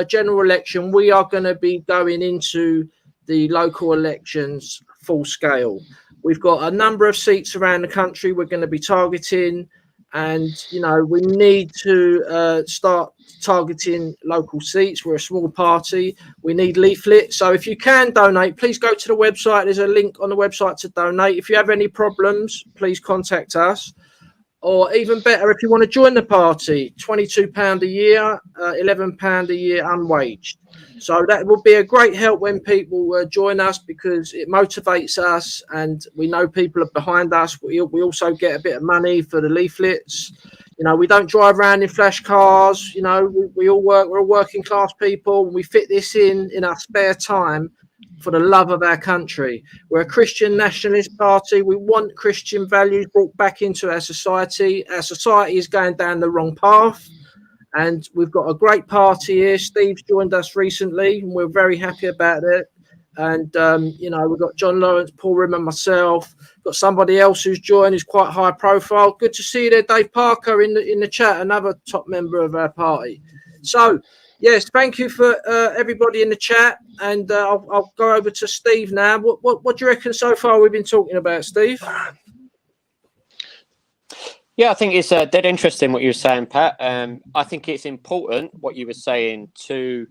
general election, we are going to be going into the local elections full scale. We've got a number of seats around the country we're going to be targeting, and, you know, we need to start targeting local seats. We're a small party. We need leaflets. So if you can donate, please go to the website. There's a link on the website to donate. If you have any problems, please contact us. Or even better, if you want to join the party, £22 a year, £11 a year unwaged. So that will be a great help when people join us, because it motivates us and we know people are behind us. We also get a bit of money for the leaflets. You know, we don't drive around in flash cars. You know, we all work. We're all working class people. We fit this in our spare time for the love of our country. We're a Christian nationalist party. We want Christian values brought back into our society. Our society is going down the wrong path, and we've got a great party here. Steve's joined us recently, and we're very happy about it. And, you know, we've got John Lawrence, Paul Rim and myself. Got somebody else who's joined who's quite high profile. Good to see you there, Dave Parker, in the chat, another top member of our party. So, yes, thank you for everybody in the chat, and I'll go over to Steve now. What do you reckon so far we've been talking about, Steve? Yeah, I think it's dead interesting what you were saying, Pat. I think it's important what you were saying to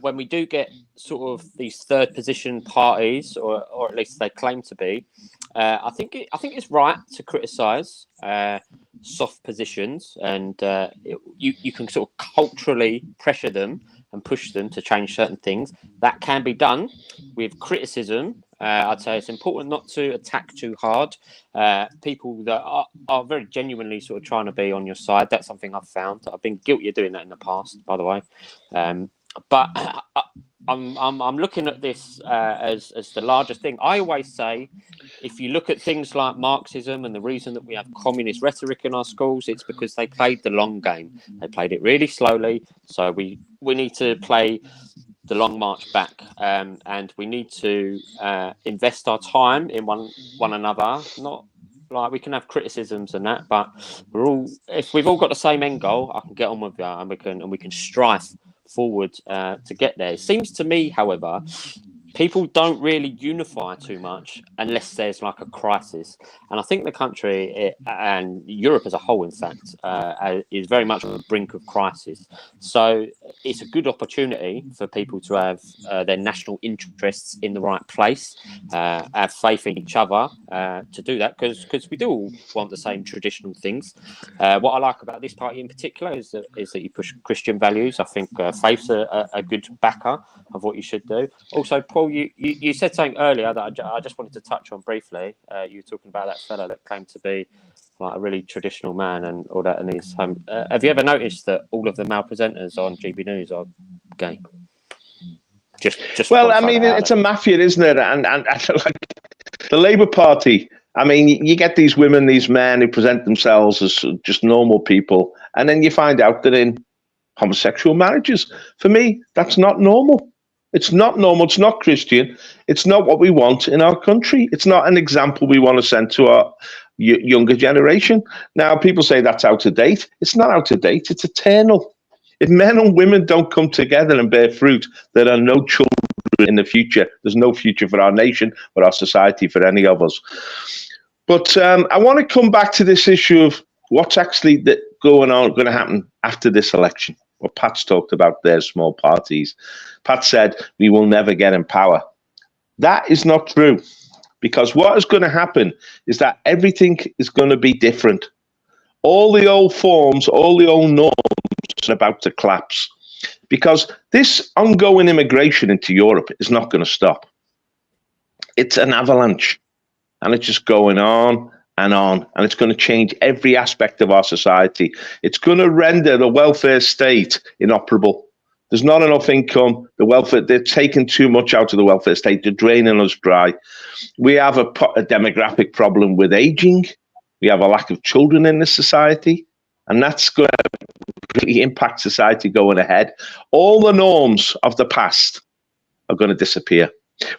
when we do get sort of these third position parties, or at least they claim to be. I think it's right to criticise soft positions, and you can sort of culturally pressure them and push them to change certain things. That can be done with criticism. I'd say it's important not to attack too hard. People that are very genuinely sort of trying to be on your side. That's something I've found. I've been guilty of doing that in the past, by the way. But I'm looking at this as the largest thing. I always say, if you look at things like Marxism and the reason that we have communist rhetoric in our schools, it's because they played the long game. They played it really slowly. So we need to play the long march back, and we need to invest our time in one another. Not like we can have criticisms and that, but if we've all got the same end goal, I can get on with that, and we can strive forward to get there. It seems to me, however, people don't really unify too much unless there's like a crisis. And I think the country and Europe as a whole, in fact, is very much on the brink of crisis. So it's a good opportunity for people to have their national interests in the right place, have faith in each other to do that, because we do all want the same traditional things. What I like about this party in particular is that you push Christian values. I think faith's a good backer of what you should do. Also, Paul, you said something earlier that I just wanted to touch on briefly. You were talking about that fella that claimed to be like a really traditional man and all that in his home. Have you ever noticed that all of the male presenters on GB News are gay? Just well, I mean, it's a mafia, isn't it? And like the Labour Party, I mean, you get these women, these men who present themselves as just normal people, and then you find out that in homosexual marriages. For me, that's not normal. It's not normal. It's not Christian. It's not what we want in our country. It's not an example we want to send to our younger generation. Now, people say that's out of date. It's not out of date. It's eternal. If men and women don't come together and bear fruit, there are no children in the future. There's no future for our nation or our society for any of us. But I want to come back to this issue of what's actually going to happen after this election. What Pat's talked about there, small parties. Pat said, we will never get in power. That is not true, because what is going to happen is that everything is going to be different. All the old forms, all the old norms are about to collapse, because this ongoing immigration into Europe is not going to stop. It's an avalanche, and it's just going on, and it's going to change every aspect of our society. It's going to render the welfare state inoperable. There's not enough income. They're taking too much out of the welfare state. They're draining us dry. We have a demographic problem with aging. We have a lack of children in this society, and that's going to really impact society going ahead. All the norms of the past are going to disappear.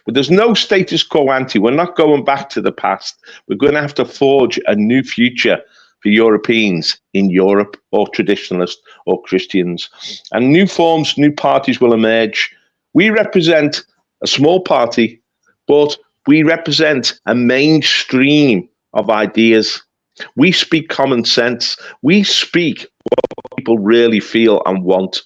But there's no status quo ante. We're not going back to the past. We're going to have to forge a new future for Europeans in Europe, or traditionalists or Christians. And new forms, new parties will emerge. We represent a small party, but we represent a mainstream of ideas. We speak common sense. We speak what people really feel and want.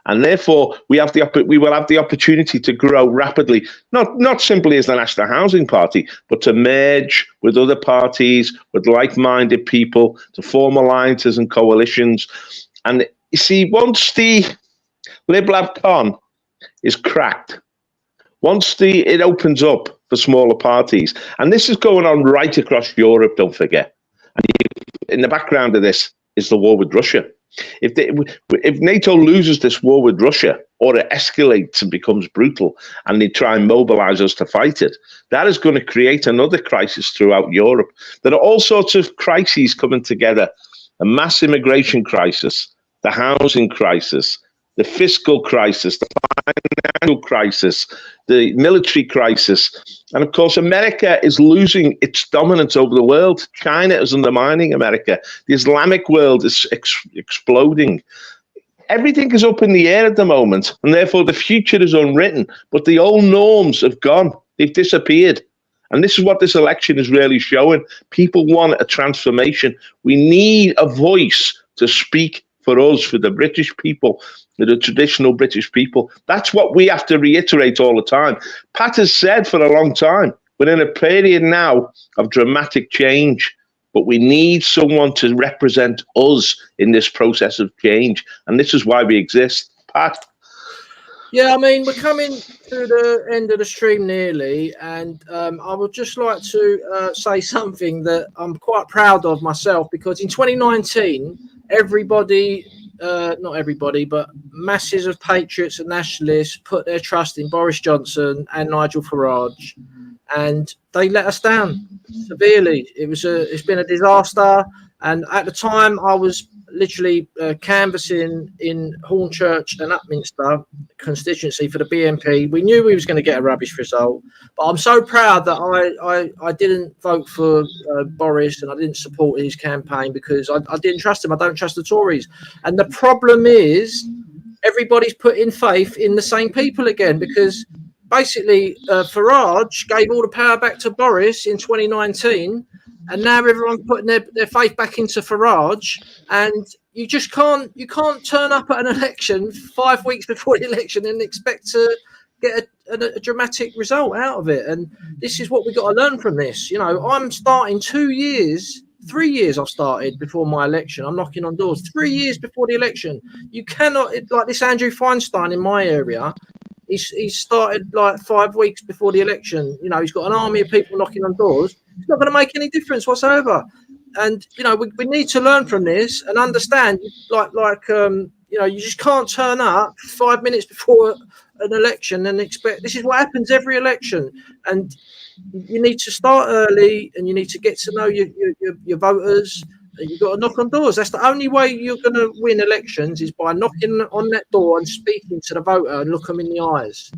And therefore, we will have the opportunity to grow rapidly, not simply as the National Housing Party, but to merge with other parties, with like-minded people, to form alliances and coalitions. And you see, once the Lib-Lab con is cracked, once it opens up for smaller parties, and this is going on right across Europe, don't forget. And in the background of this is the war with Russia. If NATO loses this war with Russia, or it escalates and becomes brutal, and they try and mobilize us to fight it, that is going to create another crisis throughout Europe. There are all sorts of crises coming together: a mass immigration crisis, the housing crisis, the fiscal crisis, the financial crisis, the military crisis. And of course, America is losing its dominance over the world. China is undermining America. The Islamic world is exploding. Everything is up in the air at the moment, and therefore the future is unwritten. But the old norms have gone. They've disappeared. And this is what this election is really showing. People want a transformation. We need a voice to speak for us, for the British people, for the traditional British people. That's what we have to reiterate all the time. Pat has said for a long time, we're in a period now of dramatic change, but we need someone to represent us in this process of change. And this is why we exist. Pat? Yeah, I mean, we're coming to the end of the stream nearly, and I would just like to say something that I'm quite proud of myself, because in 2019, not everybody, but masses of Patriots and Nationalists put their trust in Boris Johnson and Nigel Farage, and they let us down severely. It's been a disaster, and at the time I was literally canvassing in Hornchurch and Upminster constituency for the BNP. We knew we was going to get a rubbish result, but I'm so proud that I didn't vote for Boris, and I didn't support his campaign, because I didn't trust him. I don't trust the Tories. And the problem is everybody's putting faith in the same people again, because basically, Farage gave all the power back to Boris in 2019, and now everyone's putting their faith back into Farage. And you just can't turn up at an election 5 weeks before the election and expect to get a dramatic result out of it. And this is what we got to learn from this. You know, I'm starting 2 years. 3 years I've started before my election. I'm knocking on doors 3 years before the election. You cannot, like this Andrew Feinstein in my area, he's started like 5 weeks before the election. You know, he's got an army of people knocking on doors. It's not going to make any difference whatsoever. And, you know, we need to learn from this and understand, you know, you just can't turn up 5 minutes before an election and expect. This is what happens every election. And you need to start early, and you need to get to know your voters. You've got to knock on doors. That's the only way you're going to win elections, is by knocking on that door and speaking to the voter and look them in the eyes.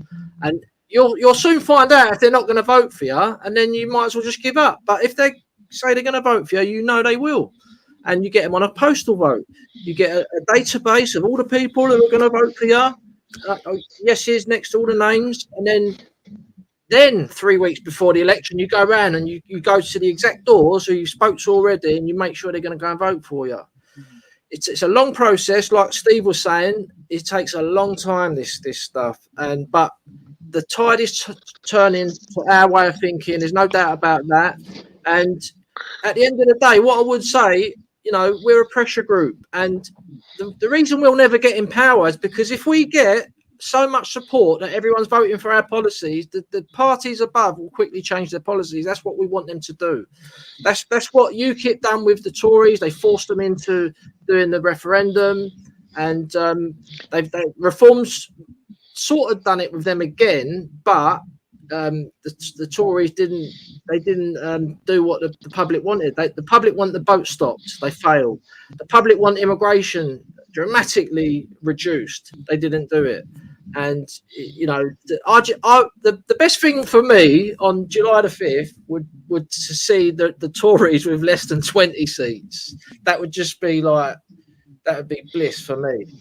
And you'll soon find out if they're not going to vote for you, and then you might as well just give up. But if they say they're going to vote for you, you know they will. And you get them on a postal vote. You get a database of all the people who are going to vote for you. Yeses next to all the names, and then 3 weeks before the election, you go around and you go to the exact doors who you spoke to already, and you make sure they're going to go and vote for you. It's a long process, like Steve was saying. It takes a long time, this stuff, but the tide is turning to our way of thinking. There's no doubt about that. And at the end of the day, what I would say, you know, we're a pressure group, and the reason we'll never get in power is because if we get so much support that everyone's voting for our policies, the parties above will quickly change their policies. That's what we want them to do. That's what UKIP done with the Tories. They forced them into doing the referendum, and they've reforms sort of done it with them again, but the Tories didn't do what the public wanted. The public want the boat stopped. They failed. The public want immigration dramatically reduced. They didn't do it. And, you know, the best thing for me on July the 5th would to see the Tories with less than 20 seats. That would just be like, that would be bliss for me.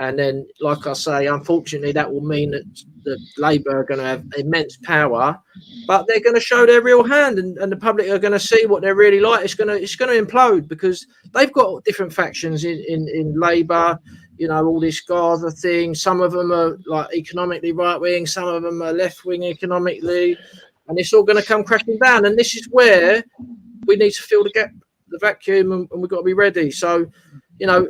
And then, like I say, unfortunately, that will mean that Labour are going to have immense power, but they're going to show their real hand, and the public are going to see what they're really like. It's going to implode, because they've got different factions in Labour. You know, all this Gaza thing. Some of them are like economically right wing, some of them are left wing economically, and it's all going to come crashing down. And this is where we need to fill the gap, the vacuum, and we've got to be ready. So, you know,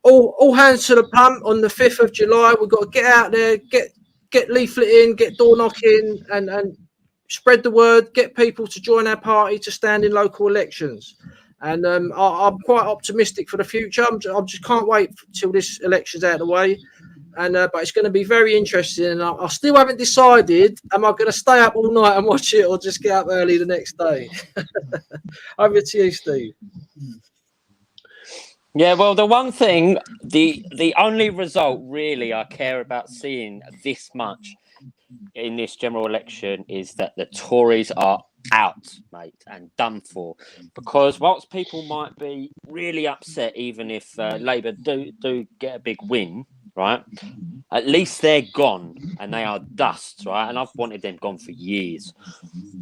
all hands to the pump on the 5th of July. We've got to get out there, get leafleting, get door knocking, and spread the word, get people to join our party to stand in local elections. And I'm quite optimistic for the future. I just can't wait till this election's out of the way. And but it's going to be very interesting. And I still haven't decided, am I going to stay up all night and watch it, or just get up early the next day? Over to you, Steve. Yeah, well, the one thing, the only result really I care about seeing this much in this general election is that the Tories are out, mate, and done for. Because whilst people might be really upset, even if Labour do get a big win, right, at least they're gone and they are dust, right? And I've wanted them gone for years.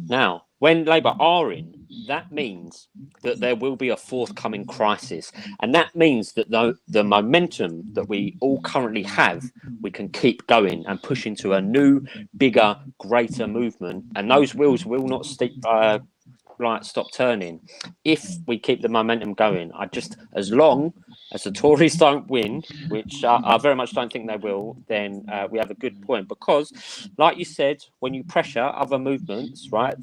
Now, when Labour are in, that means that there will be a forthcoming crisis. And that means that the momentum that we all currently have, we can keep going and push into a new, bigger, greater movement. And those wheels will not stop turning if we keep the momentum going. As long as the Tories don't win, which I very much don't think they will, then we have a good point. Because, like you said, when you pressure other movements, right,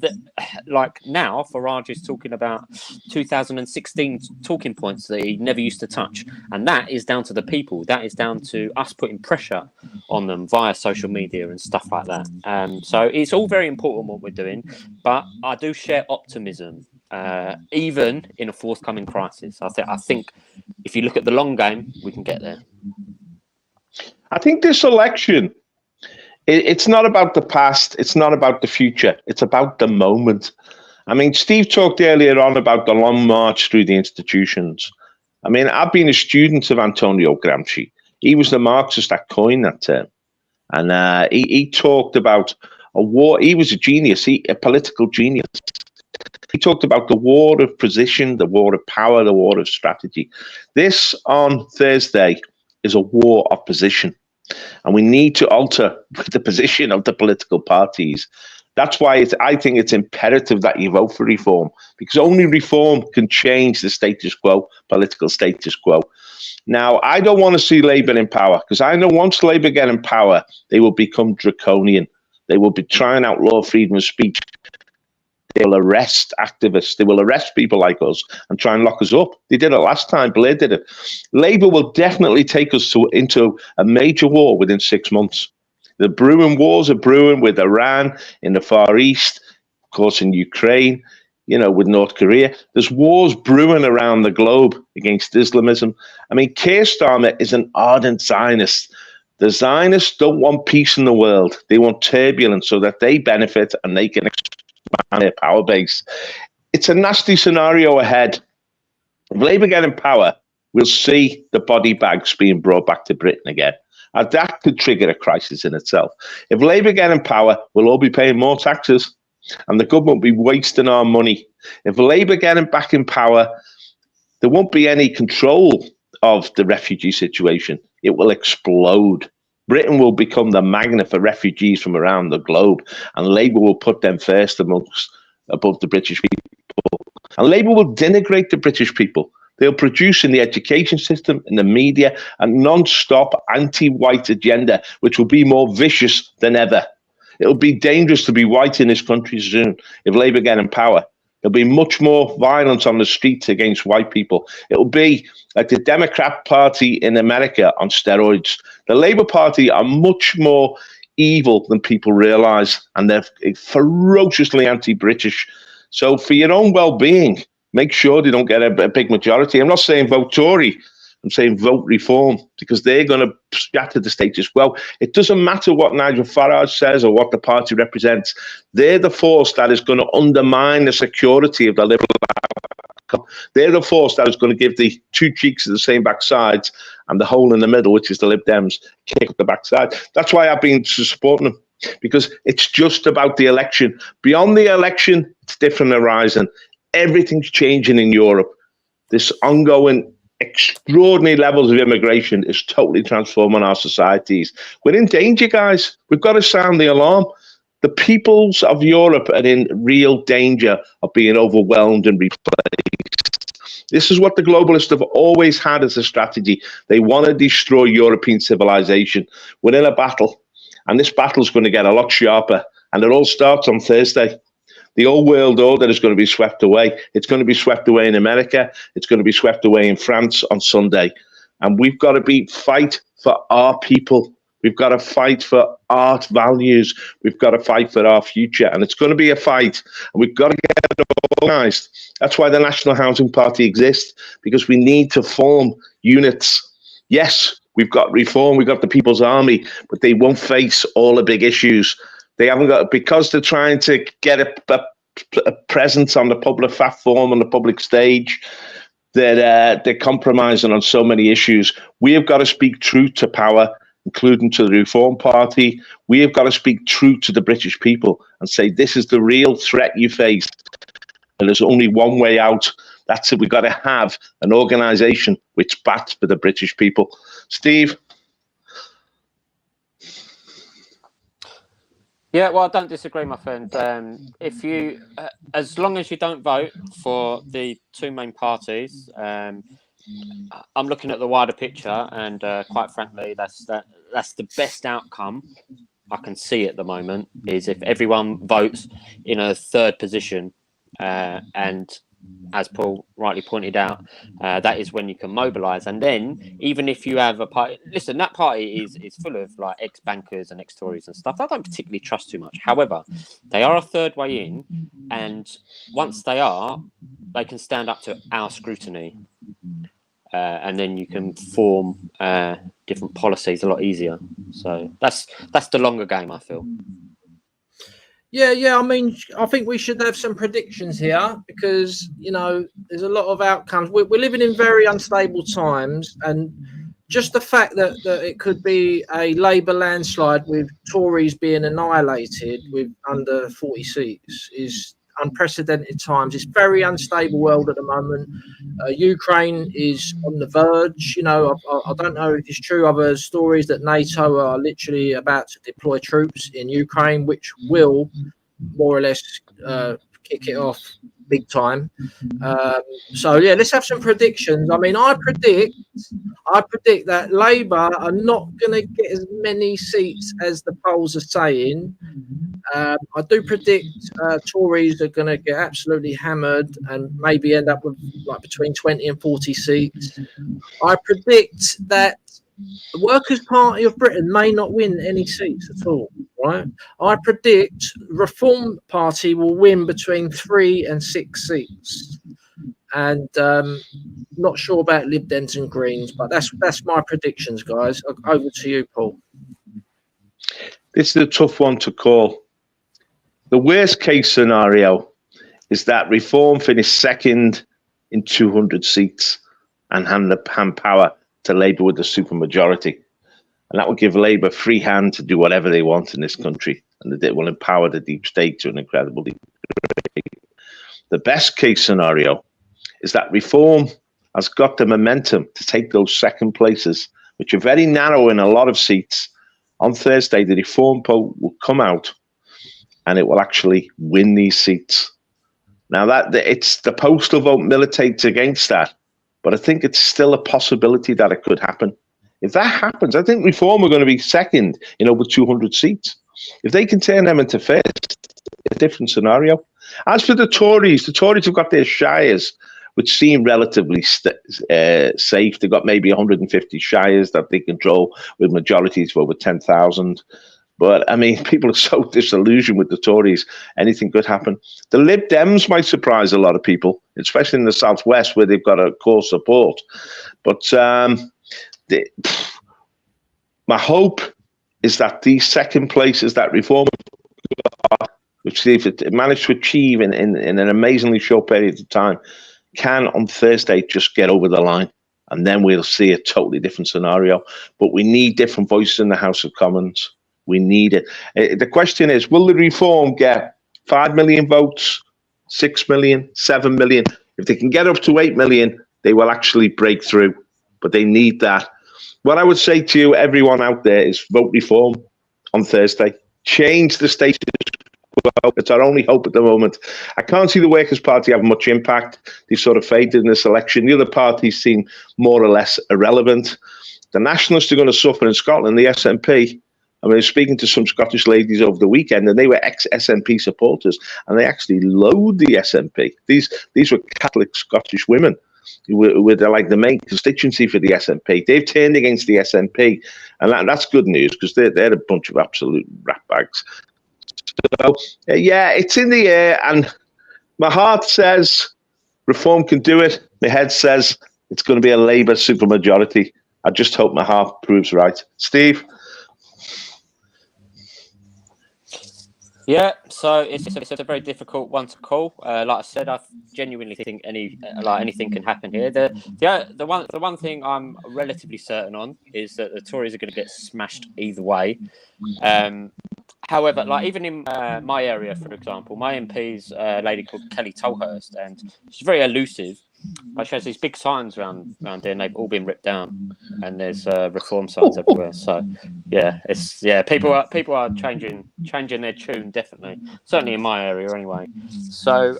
like now Farage is talking about 2016 talking points that he never used to touch. And that is down to the people. That is down to us putting pressure on them via social media and stuff like that. So it's all very important what we're doing. But I do share optimism, even in a forthcoming crisis. I think if you look at the long game, we can get there. I think this election, it's not about the past. It's not about the future. It's about the moment. I mean, Steve talked earlier on about the long march through the institutions. I mean, I've been a student of Antonio Gramsci. He was the Marxist that coined that term. And he talked about a war. He was a genius, a political genius. He talked about the war of position, the war of power, the war of strategy. This on Thursday is a war of position. And we need to alter the position of the political parties. That's why I think it's imperative that you vote for reform, because only reform can change the status quo, political status quo. Now, I don't want to see Labour in power, because I know once Labour get in power, they will become draconian. They will be trying to outlaw freedom of speech. They will arrest activists. They will arrest people like us and try and lock us up. They did it last time. Blair did it. Labour will definitely take us into a major war within 6 months. The brewing wars are brewing with Iran in the Far East, of course, in Ukraine, with North Korea. There's wars brewing around the globe against Islamism. I mean, Keir Starmer is an ardent Zionist. The Zionists don't want peace in the world. They want turbulence so that they benefit and they can expand their power base. It's a nasty scenario ahead. If Labour get in power, we'll see the body bags being brought back to Britain again. And that could trigger a crisis in itself. If Labour get in power, we'll all be paying more taxes and the government will be wasting our money. If Labour get back in power, there won't be any control of the refugee situation. It will explode. Britain will become the magnet for refugees from around the globe, and Labour will put them first above the British people. And Labour will denigrate the British people. They'll produce in the education system, in the media, a non-stop anti-white agenda, which will be more vicious than ever. It'll be dangerous to be white in this country soon if Labour get in power. There'll be much more violence on the streets against white people. It'll be like the Democrat Party in America on steroids. The Labour Party are much more evil than people realise, and they're ferociously anti-British. So for your own well-being, make sure they don't get a big majority. I'm not saying vote Tory. I'm saying vote reform, because they're going to scatter the status quo. It doesn't matter what Nigel Farage says or what the party represents. They're the force that is going to undermine the security of the Liberal outcome. They're the force that is going to give the two cheeks of the same backsides and the hole in the middle, which is the Lib Dems, kick up the backside. That's why I've been supporting them, because it's just about the election. Beyond the election, it's different horizon. Everything's changing in Europe. This ongoing extraordinary levels of immigration is totally transforming our societies. We're in danger, guys. We've got to sound the alarm. The peoples of Europe are in real danger of being overwhelmed and replaced. This is what the globalists have always had as a strategy. They want to destroy European civilization. We're in a battle, and this battle is going to get a lot sharper, and it all starts on Thursday. The old world order is going to be swept away. It's going to be swept away in America. It's going to be swept away in France on Sunday. And we've got to fight for our people. We've got to fight for our values. We've got to fight for our future. And it's going to be a fight. And we've got to get organised. That's why the National Housing Party exists, because we need to form units. Yes, we've got reform. We've got the People's Army, but they won't face all the big issues. They haven't got, because they're trying to get a presence on the public platform, on the public stage, they're compromising on so many issues. We have got to speak truth to power, including to the Reform Party. We have got to speak truth to the British people and say, this is the real threat you face. And there's only one way out. That's it. We've got to have an organisation which bats for the British people. Steve? Yeah, well, I don't disagree, my friend. If you, as long as you don't vote for the two main parties, I'm looking at the wider picture, and quite frankly, that's the best outcome I can see at the moment. Is if everyone votes in a third position, and as Paul rightly pointed out, that is when you can mobilise. And then, even if you have a party, listen, that party is full of like ex-bankers and ex-Tories and stuff I don't particularly trust too much. However, they are a third way in, and once they are, they can stand up to our scrutiny, and then you can form different policies a lot easier. So that's the longer game, I feel. Yeah. I mean, I think we should have some predictions here, because, there's a lot of outcomes. We're living in very unstable times, and just the fact that it could be a Labour landslide with Tories being annihilated with under 40 seats is unprecedented times. It's very unstable world at the moment. Ukraine is on the verge. You know, I don't know if it's true. I've heard stories that NATO are literally about to deploy troops in Ukraine, which will more or less kick it off big time. So yeah, let's have some predictions. I mean, I predict that Labour are not going to get as many seats as the polls are saying. I do predict Tories are going to get absolutely hammered and maybe end up with like between 20 and 40 seats. I predict that the Workers' Party of Britain may not win any seats at all, right? I predict Reform Party will win between 3 and 6 seats. And not sure about Lib Dems and Greens, but that's my predictions, guys. Over to you, Paul. This is a tough one to call. The worst case scenario is that Reform finish second in 200 seats and hand power to Labour with the supermajority. And that will give Labour free hand to do whatever they want in this country. And it will empower the deep state to an incredible degree. The best case scenario is that Reform has got the momentum to take those second places, which are very narrow in a lot of seats. On Thursday, the Reform poll will come out and it will actually win these seats. Now, it's the postal vote militates against that, but I think it's still a possibility that it could happen. If that happens, I think Reform are going to be second in over 200 seats. If they can turn them into first, a different scenario. As for the Tories have got their shires, which seem relatively safe. They've got maybe 150 shires that they control with majorities of over 10,000. But, I mean, people are so disillusioned with the Tories, anything could happen. The Lib Dems might surprise a lot of people, especially in the southwest where they've got a core support. But my hope is that these second places that Reform, which they've managed to achieve in an amazingly short period of time, can on Thursday just get over the line. And then we'll see a totally different scenario. But we need different voices in the House of Commons. We need it. The question is, will the Reform get 5 million votes, 6 million, 7 million? If they can get up to 8 million, they will actually break through. But they need that. What I would say to you, everyone out there, is vote Reform on Thursday. Change the status quo. It's our only hope at the moment. I can't see the Workers' Party having much impact. They've sort of faded in this election. The other parties seem more or less irrelevant. The Nationalists are going to suffer in Scotland, the SNP. I was speaking to some Scottish ladies over the weekend, and they were ex-SNP supporters, and they actually loathed the SNP. These were Catholic Scottish women who were like the main constituency for the SNP. They've turned against the SNP, and that's good news because they're a bunch of absolute ratbags. So, yeah, it's in the air, and my heart says Reform can do it. My head says it's going to be a Labour supermajority. I just hope my heart proves right. Steve? Yeah, so it's a very difficult one to call. Like I said, I genuinely think anything can happen here. The one thing I'm relatively certain on is that the Tories are going to get smashed either way. However, like even in my area, for example, my MP's a lady called Kelly Tolhurst, and she's very elusive. But she has these big signs around there, and they've all been ripped down, and there's Reform signs everywhere. So, people are changing their tune, definitely. Certainly in my area, anyway. So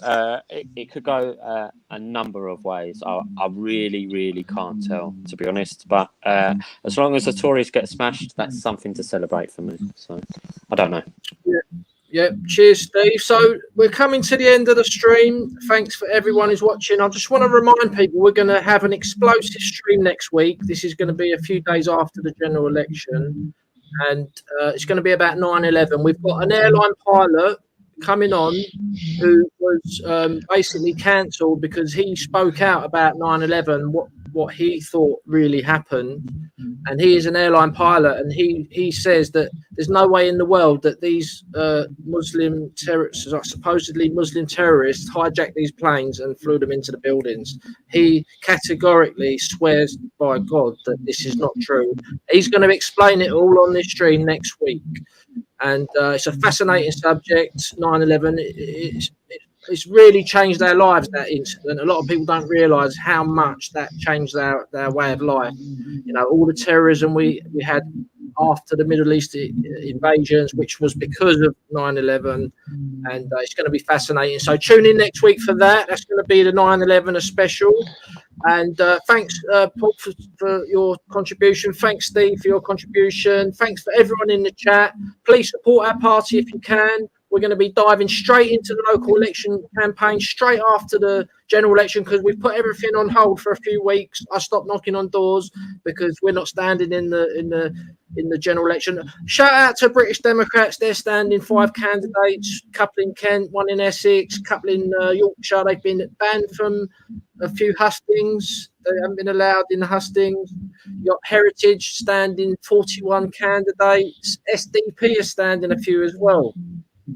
it could go a number of ways. I really, really can't tell, to be honest. But as long as the Tories get smashed, that's something to celebrate for me. So I don't know. Yeah, cheers, Steve. So we're coming to the end of the stream. Thanks for everyone who's watching. I just want to remind people we're going to have an explosive stream next week. This is going to be a few days after the general election, and it's going to be about 9/11. We've got an airline pilot coming on who was basically cancelled because he spoke out about 9/11, what he thought really happened. And he is an airline pilot, and he says that there's no way in the world that these Muslim terrorists, supposedly Muslim terrorists, hijacked these planes and flew them into the buildings. He categorically swears by God that this is not true. He's going to explain it all on this stream next week. And it's a fascinating subject, 9/11. It's really changed their lives, that incident. A lot of people don't realise how much that changed their way of life. You know, all the terrorism we had after the Middle East invasions, which was because of 9/11. And it's going to be fascinating. So tune in next week for that. That's going to be the 9/11 special. And thanks, Paul, for your contribution. Thanks, Steve, for your contribution. Thanks for everyone in the chat. Please support our party if you can. We're going to be diving straight into the local election campaign straight after the general election, because we've put everything on hold for a few weeks. I stopped knocking on doors because we're not standing in the general election. Shout out to British Democrats. They're standing 5 candidates, a couple in Kent, 1 in Essex, a couple in Yorkshire. They've been banned from a few hustings. They haven't been allowed in the hustings. You got Heritage standing 41 candidates. SDP are standing a few as well.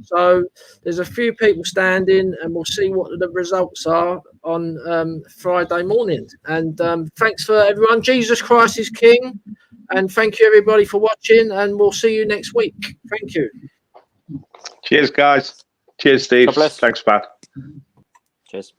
So there's a few people standing, and we'll see what the results are on Friday morning. And thanks for everyone. Jesus Christ is King. And thank you, everybody, for watching. And we'll see you next week. Thank you. Cheers, guys. Cheers, Steve. Thanks, Pat. Cheers.